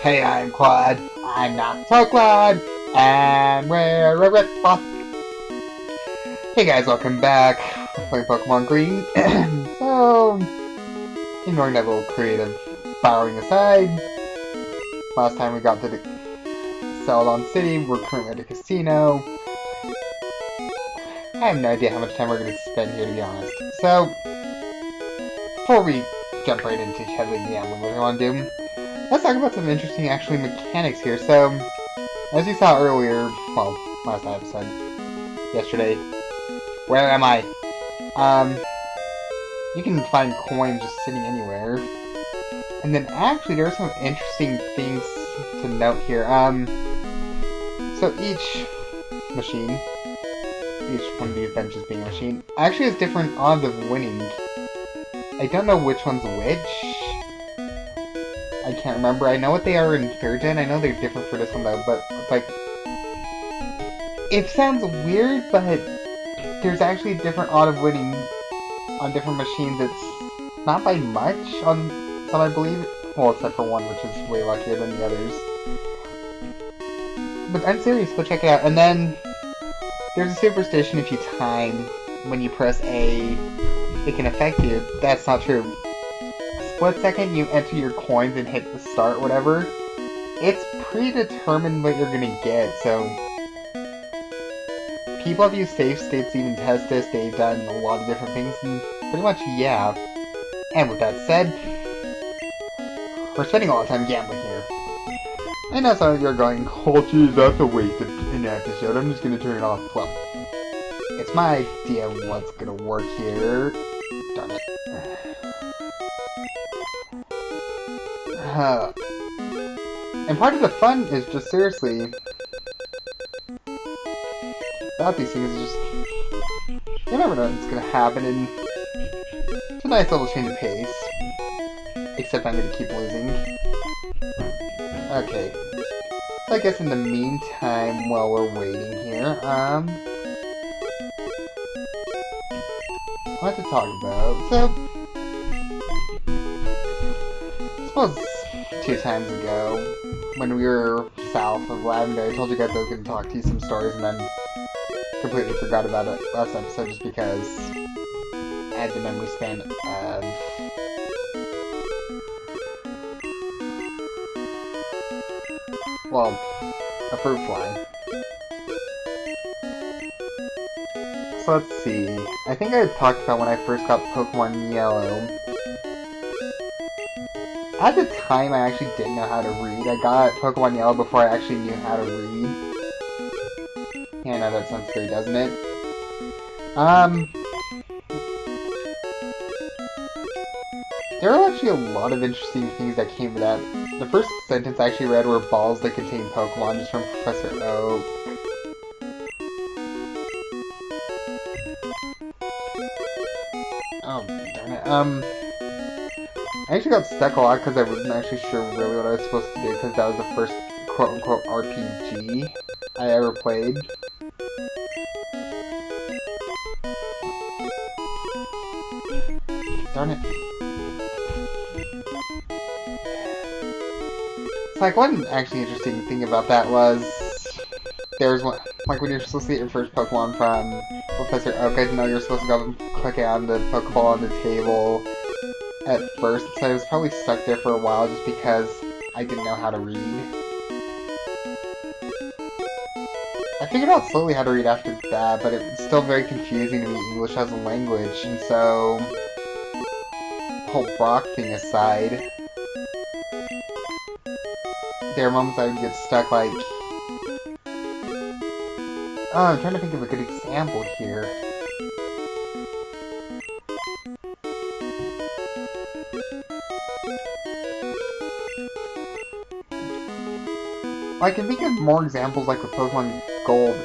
Hey, I'm Claude. I'm not so Claude. And we're a rip-off. Hey guys, welcome back. We're playing Pokemon Green. So, ignoring that little creative borrowing aside, last time we got to the Celadon City, we're currently at a casino. I have no idea how much time we're going to spend here, to be honest. So, before we jump right into heavily gambling, what do we want to do? Let's talk about some interesting, actually, mechanics here. So, as you saw earlier, well, last episode, yesterday, where am I? You can find coins just sitting anywhere. And then actually, there are some interesting things to note here. So each machine, each one of these benches being a machine, actually has different odds of winning. I don't know which one's which. I can't remember. I know what they are in 3rd gen. I know they're different for this one though, but it's like, it sounds weird, but there's actually a different odd of winning on different machines. It's not by much on some, I believe. Well, except for one, which is way luckier than the others. But I'm serious, go check it out. And then there's a superstition if you time when you press A, it can affect you. That's not true. Split second you enter your coins and hit the start, whatever, it's predetermined what you're gonna get, so people have used safe states to even test this. They've done a lot of different things, and pretty much, yeah. And with that said, we're spending a lot of time gambling here. I know some of you are going, oh geez, that's a waste of an episode, I'm just gonna turn it off. Well, it's my idea of what's gonna work here. Darn it. And part of the fun is just seriously, about these things is just, you never know what's gonna happen, and it's a nice little change of pace. Except I'm gonna keep losing. Okay. So I guess in the meantime, while we're waiting here, what to talk about? So, I suppose 2 times ago, when we were south of Lavender, I told you guys I was going to talk to you some stories, and then completely forgot about it last episode just because I had the memory span of... well, a fruit fly. So let's see. I think I talked about when I first got Pokemon Yellow. At the time, I actually didn't know how to read. I got Pokemon Yellow before I actually knew how to read. Yeah, I know that sounds scary, doesn't it? There are actually a lot of interesting things that came to that. The first sentence I actually read were balls that contain Pokemon, just from Professor Oak. Oh, darn it. I actually got stuck a lot because I wasn't actually sure really what I was supposed to do, because that was the first quote-unquote RPG I ever played. Darn it. It's like, one actually interesting thing about that was, there's one, like when you're supposed to get your first Pokemon from Professor Oak, I didn't know you were supposed to go and click on the Pokeball on the table at first, so I was probably stuck there for a while just because I didn't know how to read. I figured out slowly how to read after that, but it was still very confusing to me, English as a language, and so the whole Brock thing aside, there are moments I would get stuck like... oh, I'm trying to think of a good example here. I can think of more examples like with Pokemon Gold.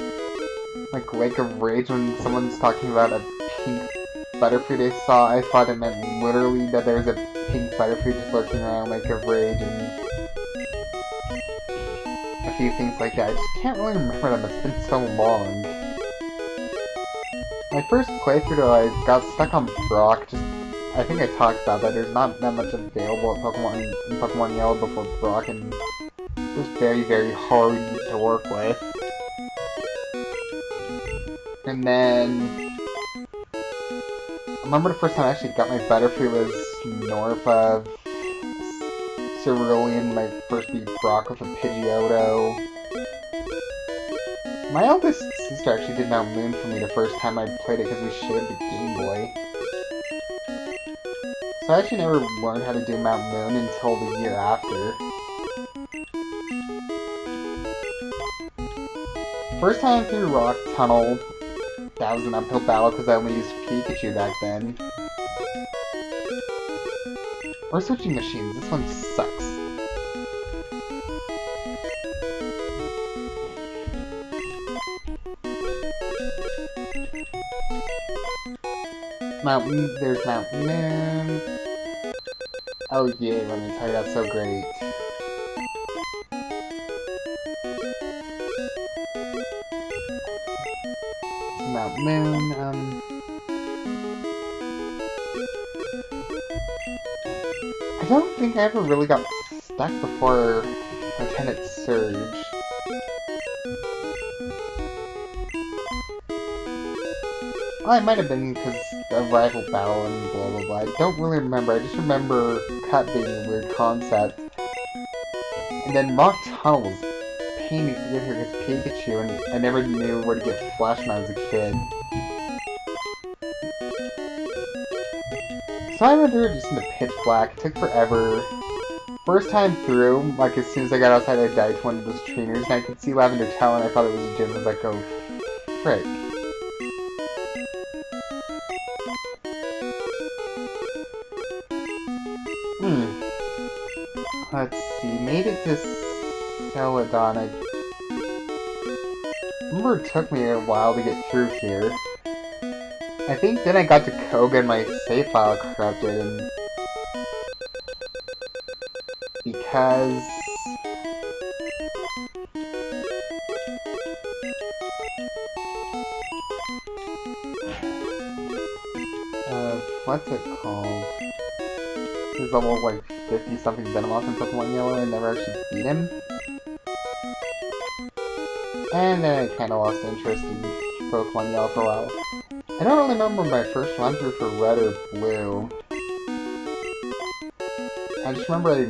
Like Lake of Rage, when someone's talking about a pink Butterfree they saw, I thought it meant literally that there was a pink Butterfree just lurking around Lake of Rage, and a few things like that. I just can't really remember them, it's been so long. My first playthrough, I got stuck on Brock, just I think I talked about that. There's not that much available at Pokemon Yellow before Brock, and it was very, very hard to work with. And then I remember the first time I actually got my Butterfree was north of Cerulean, my first beat Brock with a Pidgeotto. My eldest sister actually did Mount Moon for me the first time I played it because we shared the Game Boy. So I actually never learned how to do Mount Moon until the year after. First time through Rock Tunnel, that was an uphill battle because I only used Pikachu back then. We're switching machines, this one sucks. There's Mount Moon. Oh yay, let me tell you, that's so great. Mount Moon, I don't think I ever really got stuck before Lieutenant Surge. Well, it might have been because of rival battle and blah blah blah. I don't really remember. I just remember Cut being a weird concept. And then Rock Tunnel was a pain to get here because Pikachu, and I never knew where to get Flash when I was a kid. So I remember just in the pitch black. It took forever. First time through, like as soon as I got outside, I died to one of those trainers, and I could see Lavender Tower, and I thought it was a gym. I was like, oh, frick. Let's see, made it to Celadon. I remember it took me a while to get through here. I think then I got to Koga and my save file corrupted, and because what's it called? He's level like 50 something Venomoth in Pokemon Yellow and never actually beat him. And then I kinda lost interest in Pokemon Yellow for a while. I don't really remember my first run through for Red or Blue. I just remember I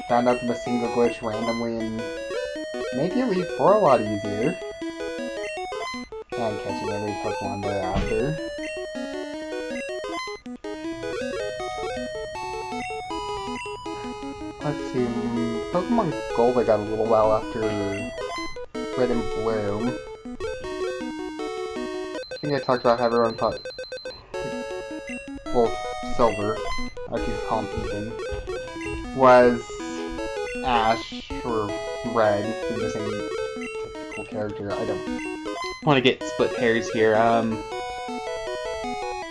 found out the Masinga glitch randomly and made the Elite Four a lot easier. And catching every Pokemon thereafter. Let's see, Pokemon Gold I got a little while after Red and Blue. I think I talked about how everyone thought, well, Silver, I keep calling him Ethan, was Ash or Red, they're the same typical character. I don't want to get split hairs here.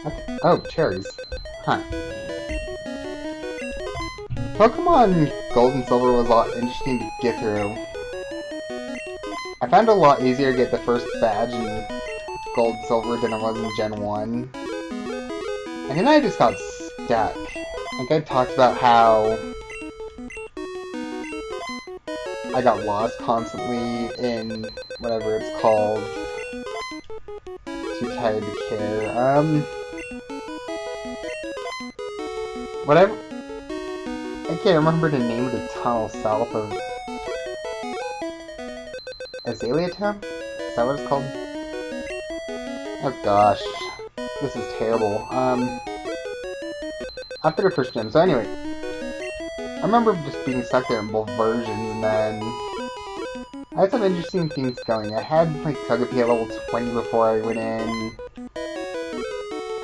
Okay. Oh, cherries. Huh. Pokemon Gold and Silver was a lot interesting to get through. I found it a lot easier to get the first badge in Gold and Silver than it was in Gen 1. And then I just got stuck. Like I talked about how I got lost constantly in whatever it's called. Too tired to care. Whatever. I can't remember the name of the tunnel south of Azalea Town? Is that what it's called? Oh gosh. This is terrible. After the first gym. So anyway. I remember just being stuck there in both versions, and then I had some interesting things going. I had like Togepi at level 20 before I went in.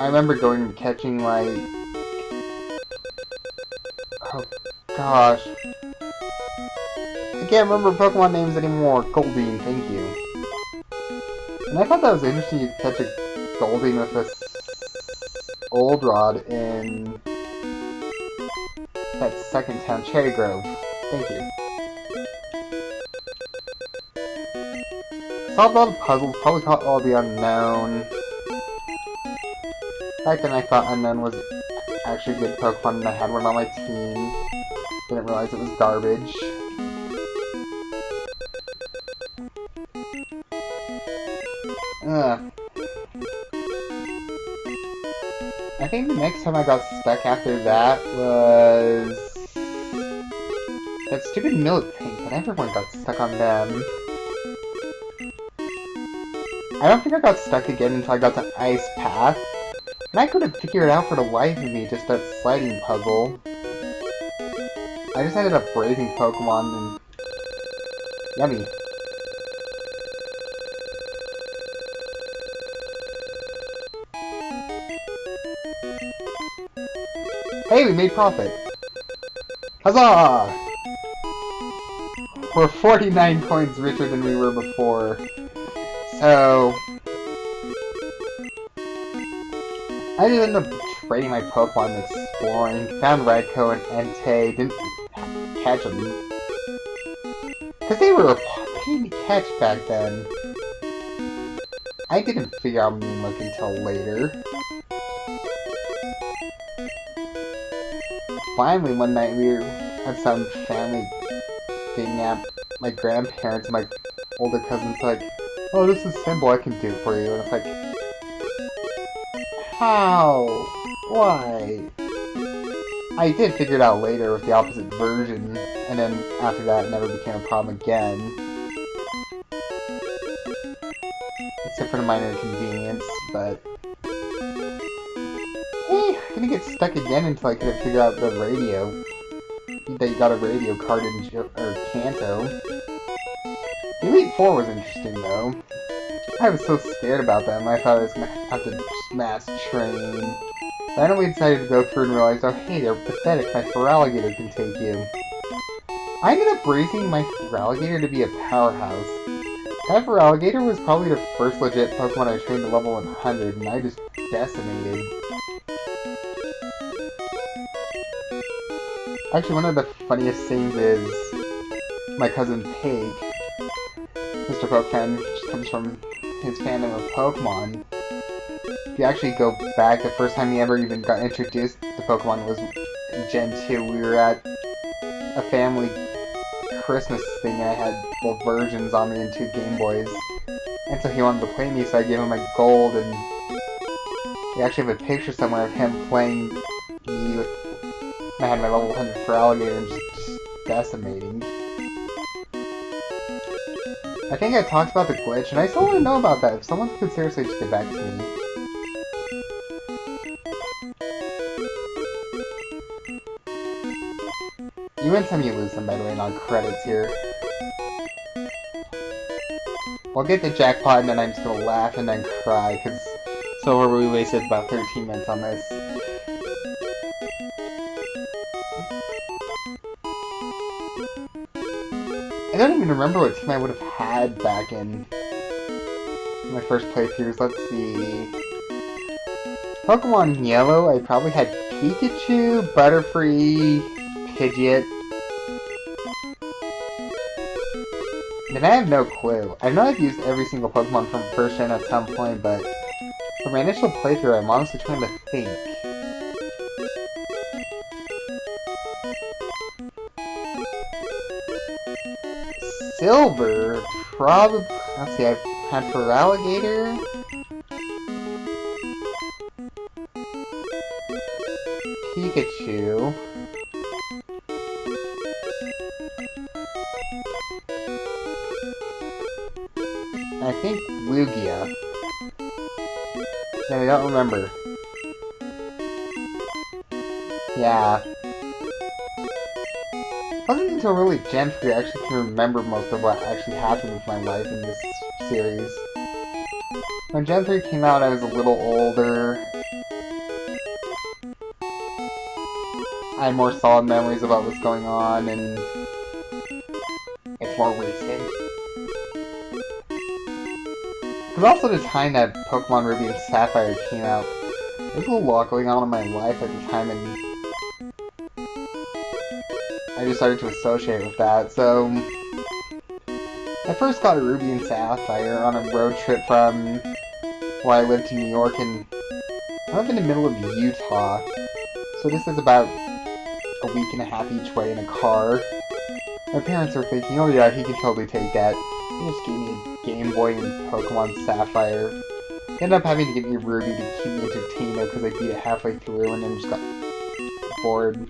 I remember going and catching like, oh gosh, I can't remember Pokemon names anymore. Goldeen, thank you. And I thought that was interesting. You catch a Goldeen with this old rod in that second town, Cherry Grove. Thank you. Solved all the puzzles, probably caught all the unknown. Back then I thought unknown was actually a good Pokemon, and I had one on my team. Didn't realize it was garbage. Ugh. I think the next time I got stuck after that was that stupid milk tank, but everyone got stuck on them. I don't think I got stuck again until I got to Ice Path, and I couldn't figure it out for the life of me, just that sliding puzzle. I just ended up braving Pokemon and... Yummy. Hey, we made profit! Huzzah! We're 49 coins richer than we were before. So... I just ended up trading my Pokemon, exploring, found Raikou and Entei, didn't catch them. Because they were a pain to catch back then. I didn't figure out Memeuk until later. Finally, one night we were at some family thing at my grandparents and my older cousin's like, oh, this is simple, I can do it for you. And it's like, how? Why? I did figure it out later with the opposite version, and then after that it never became a problem again. Except for the minor inconvenience, but... Hey, I didn't get stuck again until I couldn't figure out the radio. That you got a radio card in Kanto. Elite Four was interesting though. I was so scared about them, I thought I was gonna have to mass train. Randomly decided to go through and realized, oh hey, they're pathetic, my Feraligatr can take you. I ended up raising my Feraligatr to be a powerhouse. That Feraligatr was probably the first legit Pokemon I trained to level 100, and I just decimated. Actually, one of the funniest things is my cousin Pig, Mr. Pokefan, just comes from his fandom of Pokemon. If you actually go back, the first time he ever even got introduced to Pokemon was in Gen 2. We were at a family Christmas thing, and I had both versions on me and 2 Game Boys. And so he wanted to play me, so I gave him my gold, and we actually have a picture somewhere of him playing me with... I had my level 100 Feraligatr and just decimating. I think I talked about the glitch, and I still want to know about that. If someone could seriously just get back to me. You win some, you lose some, by the way, not credits here. We'll get the jackpot, and then I'm just gonna laugh and then cry, because so far we wasted about 13 minutes on this. I don't even remember what team I would have had back in my first playthroughs. Let's see. Pokemon Yellow, I probably had Pikachu, Butterfree, Pidgeot. And I have no clue. I know I've used every single Pokemon from first gen at some point, but for my initial playthrough, I'm honestly trying to think. Silver, probably. Let's see, I've had Feraligatr, Pikachu, I think Lugia. And I don't remember. Yeah. It wasn't until really Gen 3 I actually can remember most of what actually happened with my life in this series. When Gen 3 came out, I was a little older. I had more solid memories about what's going on, and it's more recent. Because also the time that Pokemon Ruby and Sapphire came out, there was a lot going on in my life at the time, and I just started to associate with that. So I first got Ruby and Sapphire on a road trip from where I lived to New York, and I live in the middle of Utah. So So this is about a week and a half each way in a car. My parents are thinking, oh yeah, he can totally take that. He just gave me a Game Boy and Pokemon Sapphire. He ended up having to give me a Ruby to keep me entertained because I beat it halfway through and then just got bored.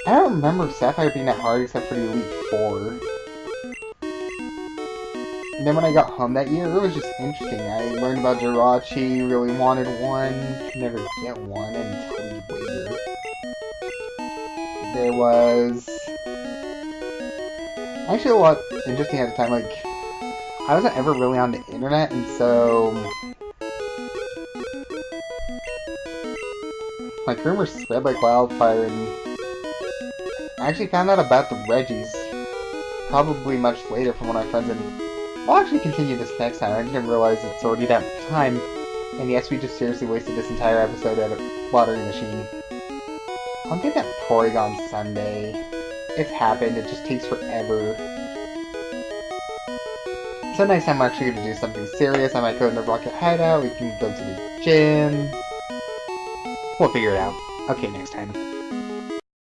I don't remember Sapphire being that hard except for the Elite Four. And then when I got home that year, it was just interesting. I learned about Jirchi, really wanted one, could never get one until later. There was actually a lot interesting at the time. Like, I wasn't ever really on the internet, and so like rumors spread like wildfire, and I actually found out about the Reggies probably much later from one of my friends, and I'll actually continue this next time. I didn't realize it's already that time, and yes, we just seriously wasted this entire episode at a lottery machine. I'll get that Porygon Sunday. It's happened, it just takes forever. So next time I'm actually going to do something serious. I might go in the Rocket Hideout, we can go to the gym. We'll figure it out. Okay, next time.